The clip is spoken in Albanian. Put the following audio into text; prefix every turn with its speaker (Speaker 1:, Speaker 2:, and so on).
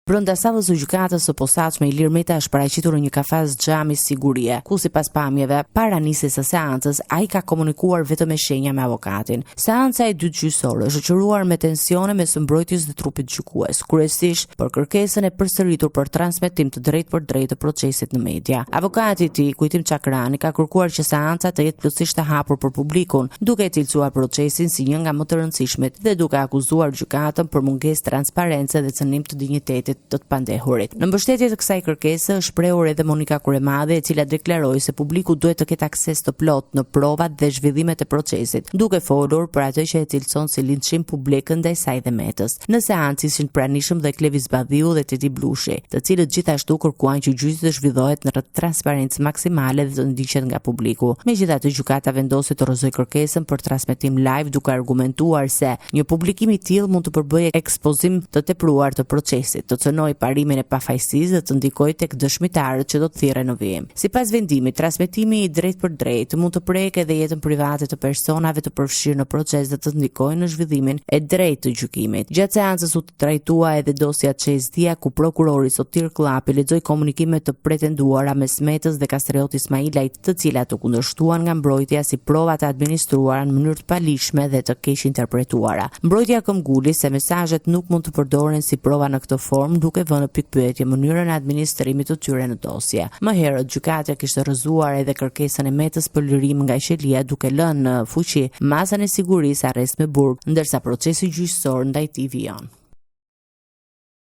Speaker 1: Brenda sallës së gjykatës së posaçme Ilir Meta është paraqitur në një kafaz xhami sigurie, ku sipas pamjeve, para nisjes së seancës, ai ka komunikuar vetëm me shenja me avokatin. Seanca e dytë gjyqësore është shoqëruar me tensione mes mbrojtjes dhe trupit gjykues, kryesisht për kërkesën e përsëritur për transmetim të drejtë të procesit në media. Avokati i tij, Kujtim Çakrani, ka kërkuar që seanca të jetë plotësisht e hapur për publikun, duke cilësuar procesin si një nga më të rëndësishmet dhe duke akuzuar gjykatën për mungesë transparence dhe cënim të dinjitetit të pandehurit. Në mbështetje të kësaj kërkese është shprehur edhe Monika Kuremade, e cila deklaroi se publiku duhet të ketë akses të plotë në provat dhe zhvillimet e procesit, duke folur për atë që e cilëson si linçim publik ndaj saj dhe Metës. Në seancë ishin pranishëm dhe Klevis Badhiu dhe Teti Blushi, të cilët gjithashtu kërkuan që gjyqi të zhvillohet në transparencë maksimale dhe të ndiqet nga publiku. Megjithatë, gjykata vendosi të rrëzoj kërkesën për transmetim live, duke argumentuar se një publikim i tillë mund të përbëjë ekspozim të tepruar të procesit, të cënoj parimin e pafajësisë dhe të ndikojë tek dëshmitarët që do të thirren në vijim. Sipas vendimit, transmetimi i drejtë për drejtë mund të prekë edhe jetën private të personave të përfshirë në proces dhe të ndikojë në zhvillimin e drejtë të gjykimit. Gjatë seancës u trajtua edhe dosja Çezdia, ku prokurori Sotir Kllapi lexoi komunikimet të pretenduara mes Metës dhe Kastriot Ismailajt, të cilat u kundërshtuan nga mbrojtja si prova të administruara në mënyrë të palishme dhe të keq interpretuara. Mbrojtja këmbguli se mesazhet nuk mund të përdoren si prova në këtë formë, duke vënë në pikpyetje mënyrën e administrimit të tyre në dosje. Më herët, gjykata kishte rrëzuar edhe kërkesën e Metës për lirim nga qelia, duke lënë në fuqi masën e sigurisë arrest me burg, ndërsa procesi gjyqësor ndaj tij vijon.